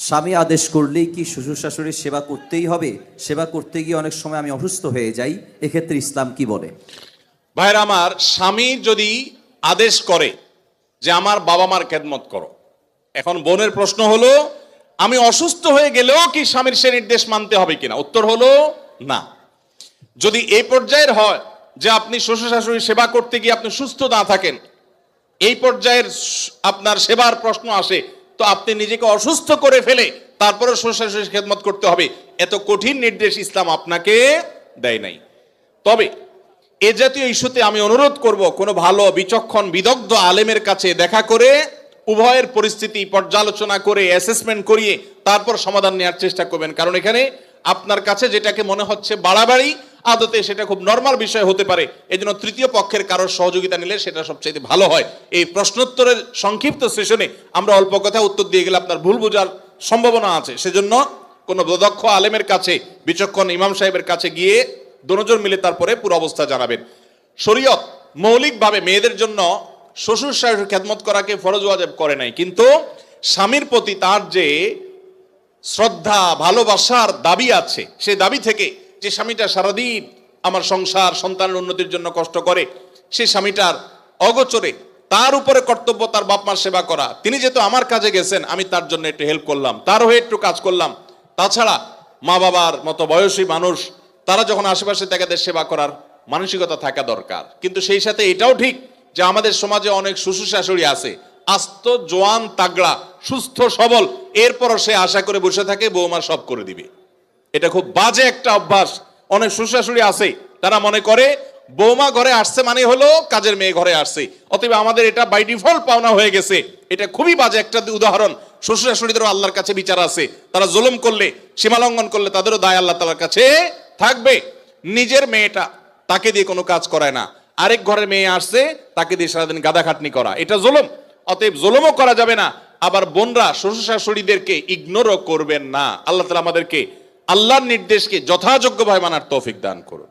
স্বামী আদেশ করলেই কি শ্বশুর শাশুড়ির সেবা করতেই হবে? সেবা করতে গিয়ে অনেক সময় আমি অসুস্থ হয়ে যাই, এক্ষেত্রে ইসলাম কি বলে? ভাইরা আমার, স্বামী যদি আদেশ করে যে আমার বাবা মার খেদমত করো, এখন বোনের প্রশ্ন হলো আমি অসুস্থ হয়ে গেলেও কি স্বামীর সে নির্দেশ মানতে হবে কিনা? উত্তর হলো না। যদি এই পর্যায়ের হয় যে আপনি শ্বশুর শাশুড়ির সেবা করতে গিয়ে আপনি সুস্থ না থাকেন, এই পর্যায়ের আপনার সেবার প্রশ্ন আসে, তো আপনি নিজেকে অসুস্থ করে ফেলে তারপরে শ্বশুর শাশুড়ির খেদমত করতে হবে, এত কঠিন নির্দেশ ইসলাম আপনাকে দেয় নাই। তবে এ জাতীয় ইস্যুতে আমি অনুরোধ করব, কোনো ভালো বিচক্ষণ বিদগ্ধ আলেমের কাছে দেখা করে উভয়ের পরিস্থিতি পর্যালোচনা করে অ্যাসেসমেন্ট করিয়ে তারপর সমাধান নেওয়ার চেষ্টা করবেন। কারণ এখানে আপনার কাছে যেটাকে মনে হচ্ছে বাড়াবাড়ি, আদতে সেটা খুব নরমাল বিষয় হতে পারে। এজন্য তৃতীয় পক্ষের কারোর সহযোগিতা নিলে সেটা সবচেয়ে ভালো হয়। এই প্রশ্নোত্তরের সংক্ষিপ্ত সেশনে আমরা অল্প কথা উত্তর দিয়ে গেলে আপনার ভুল বোঝার সম্ভাবনা আছে। সেজন্য কোনো দক্ষ আলেমের কাছে, বিচক্ষণ ইমাম সাহেবের কাছে গিয়ে দুজন মিলে তারপরে পুরো অবস্থা জানাবেন। শরীয়ত মৌলিকভাবে মেয়েদের জন্য শ্বশুর শাশুড়ির খেদমত করাকে ফরজ ওয়াজিব করে নাই, কিন্তু স্বামীর প্রতি তার যে শ্রদ্ধা ভালোবাসার দাবি আছে, সেই দাবি থেকে যে স্বামীটা সারাদিন আমার সংসার সন্তানের উন্নতির জন্য কষ্ট করে, সেই স্বামীটার অগোচরে তার উপরে কর্তব্য তার বাপ মার সেবা করা। তিনি যেহেতু আমার কাজে গেছেন, আমি তার জন্য একটু হেল্প করলাম, তার হয়ে একটু কাজ করলাম। তাছাড়া মা বাবার মতো বয়সী মানুষ, তারা যখন আশেপাশে তাদের সেবা করার মানসিকতা থাকা দরকার। কিন্তু সেই সাথে এটাও ঠিক যে আমাদের সমাজে অনেক শ্বশুর শাশুড়ি আছে আস্ত জোয়ান তাগড়া সুস্থ সবল, এরপরও সে আশা করে বসে থাকে বৌমার সব করে দিবে। এটা খুব বাজে একটা অভ্যাস। অনেক শ্বশুর শাশুড়ি আছে, তারা মনে করে বৌমা ঘরে আসছে মানে হলো কাজের মেয়ে ঘরে আসছে, অতএব আমাদের এটা বাই ডিফল্ট পাওনা হয়ে গেছে। এটা খুবই বাজে একটা উদাহরণ। শ্বশুর শাশুড়িদেরও আল্লাহর কাছে বিচার আছে, তারা জুলুম করলে, সীমালঙ্ঘন করলে তাদেরও দায় আল্লাহ তাআলার কাছে থাকবে। নিজের মেয়েটা তাকে দিয়ে কোনো কাজ করায় না, আরেক ঘরের মেয়ে আসছে তাকে দিয়ে সারাদিন গাদা খাটনি করা, এটা জুলুম। অতএব জুলুমও করা যাবে না, আবার বোনরা শ্বশুর শাশুড়িদেরকে ইগনোরও করবেন না। আল্লাহ তাআলা আমাদেরকে আল্লাহর নির্দেশকে যথাযোগ্যভাবে মানার তৌফিক দান করুন।